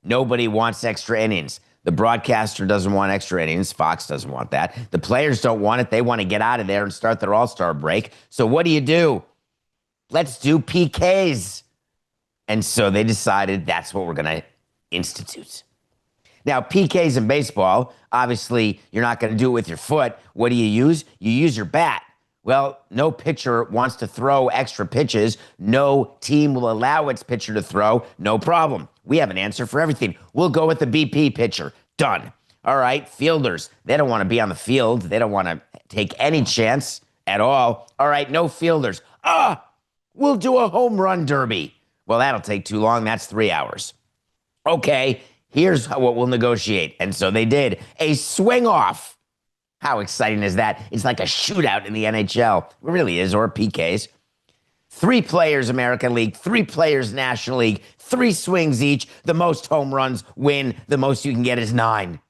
Nobody wants extra innings. The broadcaster doesn't want extra innings. Fox doesn't want that. The players don't want it. They want to get out of there and start their all-star break. So what do? Let's do PKs. And so they decided that's what we're going to institute. Now, PKs in baseball, obviously, you're not going to do it with your foot. What do? You use your bat. Well, no pitcher wants to throw extra pitches. No team will allow its pitcher to throw. No problem. We have an answer for everything. We'll go with the BP pitcher. Done. All right, fielders. They don't want to be on the field. They don't want to take any chance at all. All right, no fielders. We'll do a home run derby. Well, that'll take too long. That's 3 hours. Okay, here's what we'll negotiate. And so they did. A swing off. How exciting is that? It's like a shootout in the NHL. It really is, or PKs. 3 players, American League, 3 players, National League, 3 swings each. The most home runs win. The most you can get is 9.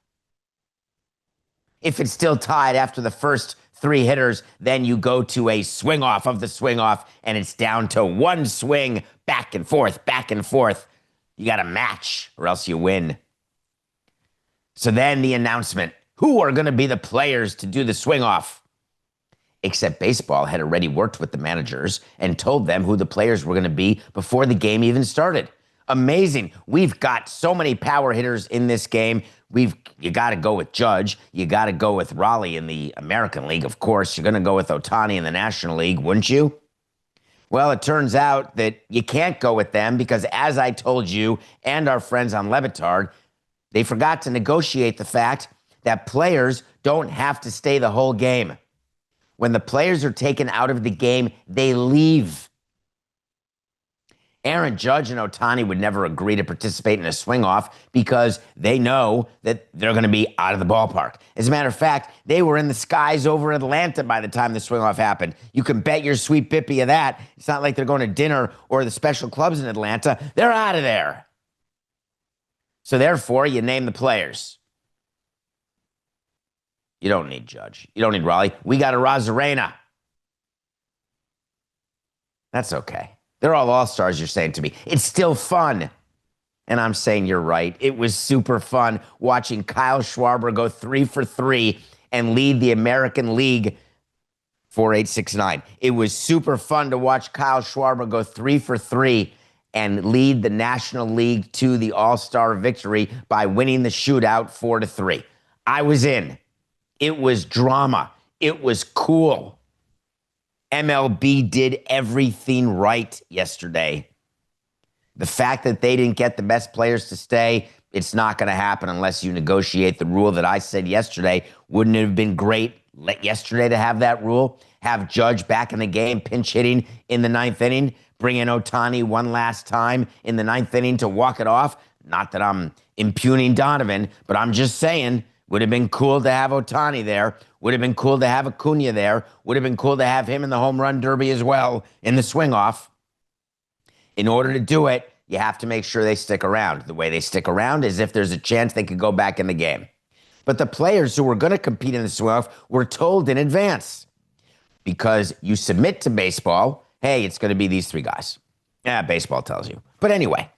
If it's still tied after the first 3 hitters, then you go to a swing off of the swing off, and it's down to 1 swing, back and forth, back and forth. You got to match, or else you win. So then the announcement. Who are going to be the players to do the swing off? Except baseball had already worked with the managers and told them who the players were going to be before the game even started. Amazing. We've got so many power hitters in this game. You got to go with Judge. You got to go with Raleigh in the American League, of course. You're going to go with Ohtani in the National League, wouldn't you? Well, it turns out that you can't go with them because, as I told you and our friends on Levitard, they forgot to negotiate the fact that players don't have to stay the whole game. When the players are taken out of the game, they leave. Aaron Judge and Ohtani would never agree to participate in a swing-off because they know that they're going to be out of the ballpark. As a matter of fact, they were in the skies over Atlanta by the time the swing-off happened. You can bet your sweet bippy of that. It's not like they're going to dinner or the special clubs in Atlanta. They're out of there. So therefore, you name the players. You don't need Judge. You don't need Raleigh. We got a Rosarena. That's okay. They're all stars, you're saying to me. It's still fun. And I'm saying you're right. It was super fun watching Kyle Schwarber go 3 for 3 and lead the American League 4-8-6-9. It was super fun to watch Kyle Schwarber go 3 for 3 and lead the National League to the All-Star victory by winning the shootout 4-3. I was in. It was drama. It was cool. MLB did everything right yesterday. The fact that they didn't get the best players to stay, it's not going to happen unless you negotiate the rule that I said yesterday. Wouldn't it have been great yesterday to have that rule? Have Judge back in the game, pinch hitting in the 9th inning, bring in Ohtani one last time in the 9th inning to walk it off? Not that I'm impugning Donovan, but I'm just saying, would have been cool to have Ohtani there. Would have been cool to have Acuna there. Would have been cool to have him in the home run derby as well in the swing off. In order to do it, you have to make sure they stick around. The way they stick around is if there's a chance they could go back in the game. But the players who were going to compete in the swing off were told in advance because you submit to baseball, hey, it's going to be these 3 guys. Yeah, baseball tells you. But anyway,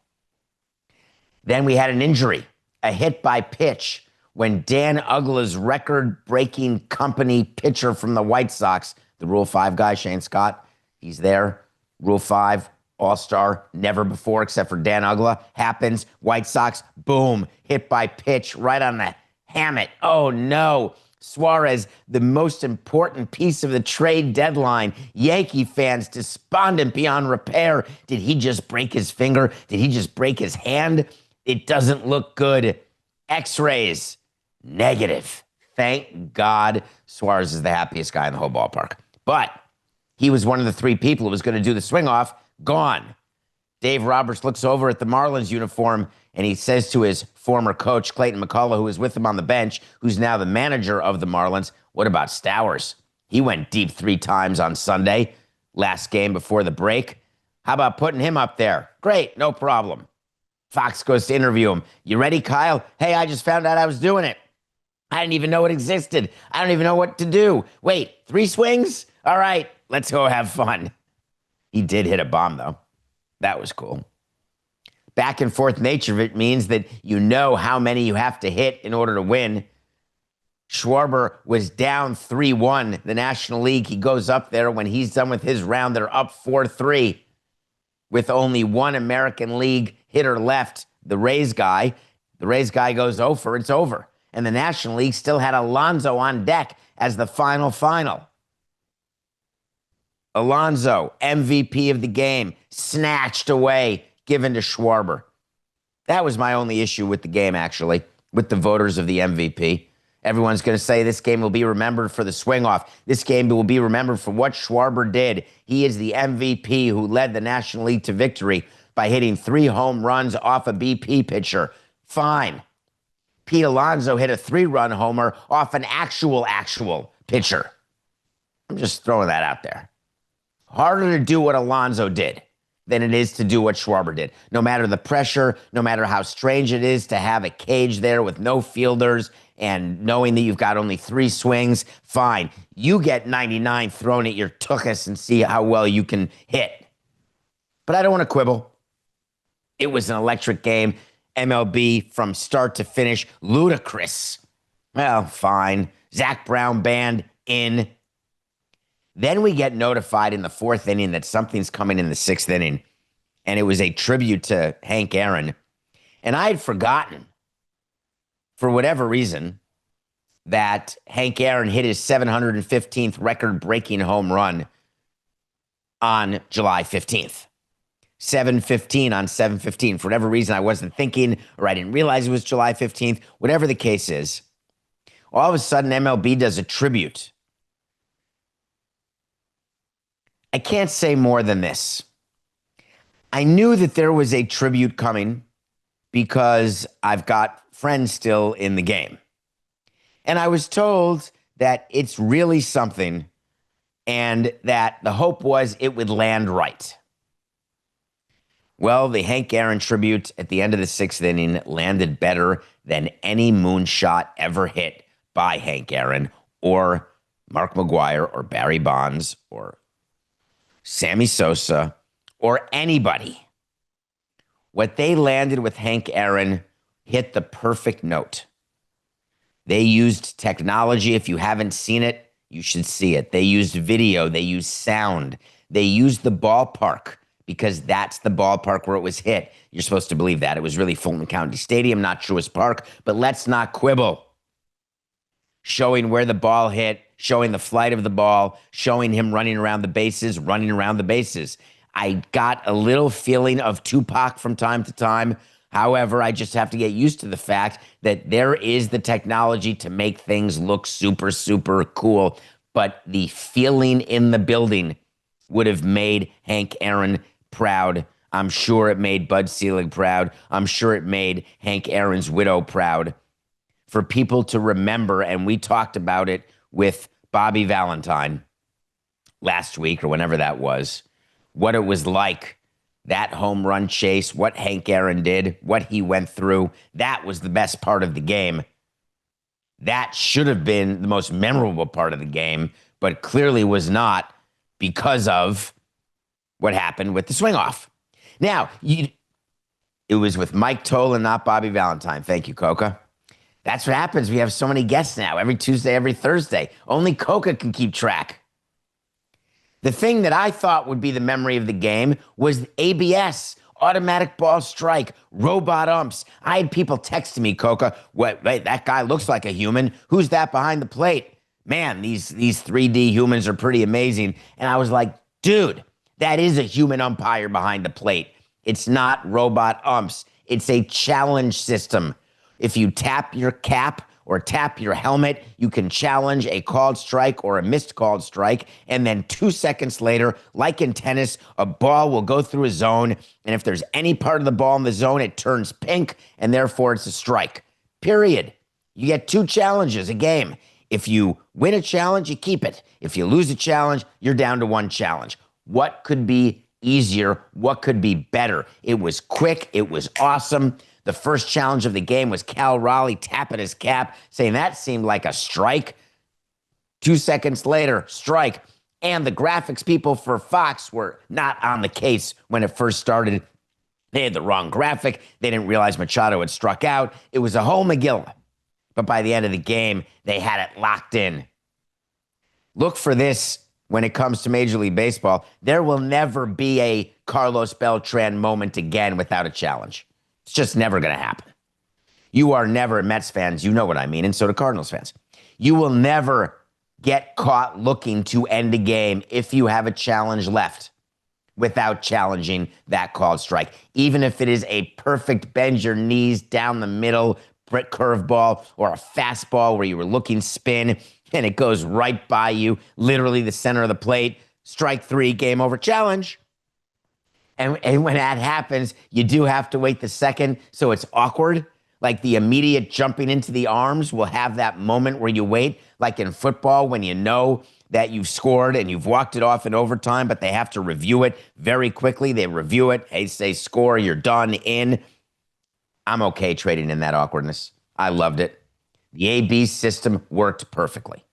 then we had an injury, a hit by pitch, when Dan Uggla's record-breaking company pitcher from the White Sox, the Rule 5 guy, Shane Scott, he's there. Rule 5, all-star, never before except for Dan Uggla, happens. White Sox, boom, hit by pitch right on the hammock. Oh, no. Suarez, the most important piece of the trade deadline. Yankee fans despondent beyond repair. Did he just break his finger? Did he just break his hand? It doesn't look good. X-rays. Negative. Thank God Suarez is the happiest guy in the whole ballpark. But he was one of the 3 people who was going to do the swing off. Gone. Dave Roberts looks over at the Marlins uniform and he says to his former coach, Clayton McCullough, who was with him on the bench, who's now the manager of the Marlins, what about Stowers? He went deep 3 times on Sunday, last game before the break. How about putting him up there? Great, no problem. Fox goes to interview him. You ready, Kyle? Hey, I just found out I was doing it. I didn't even know it existed. I don't even know what to do. Wait, 3 swings? All right, let's go have fun. He did hit a bomb, though. That was cool. back and forth nature of it means that you know how many you have to hit in order to win. Schwarber was down 3-1, the National League. He goes up there. When he's done with his round, they're up 4-3 with only one American League hitter left, the Rays guy. The Rays guy goes over, it's over. And the National League still had Alonso on deck as the final. Alonso, MVP of the game, snatched away, given to Schwarber. That was my only issue with the game, actually, with the voters of the MVP. Everyone's going to say this game will be remembered for the swing-off. This game will be remembered for what Schwarber did. He is the MVP who led the National League to victory by hitting 3 home runs off a BP pitcher. Fine. Pete Alonso hit a 3-run homer off an actual pitcher. I'm just throwing that out there. Harder to do what Alonso did than it is to do what Schwarber did. No matter the pressure, no matter how strange it is to have a cage there with no fielders and knowing that you've got only 3 swings, fine. You get 99 thrown at your tuchus and see how well you can hit. But I don't want to quibble. It was an electric game. MLB from start to finish, ludicrous. Well, fine. Zach Brown band in. Then we get notified in the 4th inning that something's coming in the 6th inning. And it was a tribute to Hank Aaron. And I had forgotten, for whatever reason, that Hank Aaron hit his 715th record-breaking home run on July 15th. 7:15 on 7:15. For whatever reason, I wasn't thinking, or I didn't realize it was July 15th. Whatever the case is, all of a sudden, MLB does a tribute. I can't say more than this. I knew that there was a tribute coming because I've got friends still in the game. And I was told that it's really something and that the hope was it would land right. Well, the Hank Aaron tribute at the end of the 6th inning landed better than any moonshot ever hit by Hank Aaron or Mark McGwire or Barry Bonds or Sammy Sosa or anybody. What they landed with Hank Aaron hit the perfect note. They used technology. If you haven't seen it, you should see it. They used video. They used sound. They used the ballpark because that's the ballpark where it was hit. You're supposed to believe that. It was really Fulton County Stadium, not Truist Park, but let's not quibble. Showing where the ball hit, showing the flight of the ball, showing him running around the bases. I got a little feeling of Tupac from time to time. However, I just have to get used to the fact that there is the technology to make things look super, super cool. But the feeling in the building would have made Hank Aaron proud. I'm sure it made Bud Selig proud. I'm sure it made Hank Aaron's widow proud. For people to remember, and we talked about it with Bobby Valentine last week or whenever that was, what it was like, that home run chase, what Hank Aaron did, what he went through. That was the best part of the game. That should have been the most memorable part of the game, but clearly was not because of what happened with the swing off. Now, it was with Mike Tolan, not Bobby Valentine. Thank you, Coca. That's what happens. We have so many guests now, every Tuesday, every Thursday. Only Coca can keep track. The thing that I thought would be the memory of the game was ABS, automatic ball strike, robot umps. I had people texting me, Coca, wait, that guy looks like a human. Who's that behind the plate? Man, these 3D humans are pretty amazing. And I was like, dude, that is a human umpire behind the plate. It's not robot umps. It's a challenge system. If you tap your cap or tap your helmet, you can challenge a called strike or a missed called strike. And then 2 seconds later, like in tennis, a ball will go through a zone. And if there's any part of the ball in the zone, it turns pink, and therefore it's a strike. Period. You get 2 challenges a game. If you win a challenge, you keep it. If you lose a challenge, you're down to 1 challenge. What could be easier? What could be better? It was quick. It was awesome. The first challenge of the game was Cal Raleigh tapping his cap, saying that seemed like a strike. 2 seconds later, strike. And the graphics people for Fox were not on the case when it first started. They had the wrong graphic. They didn't realize Machado had struck out. It was a whole Megillah. But by the end of the game, they had it locked in. Look for this when it comes to Major League Baseball. There will never be a Carlos Beltran moment again without a challenge. It's just never going to happen. You are never, Mets fans, you know what I mean, and so do Cardinals fans. You will never get caught looking to end a game if you have a challenge left without challenging that called strike. Even if it is a perfect bend your knees down the middle curveball or a fastball where you were looking spin and it goes right by you, literally the center of the plate, strike three, game over, challenge. And when that happens, you do have to wait the second, so it's awkward. Like the immediate jumping into the arms will have that moment where you wait, like in football when you know that you've scored and you've walked it off in overtime, but they have to review it very quickly. They review it. Hey, say score, you're done, in. I'm okay trading in that awkwardness. I loved it. The AB system worked perfectly.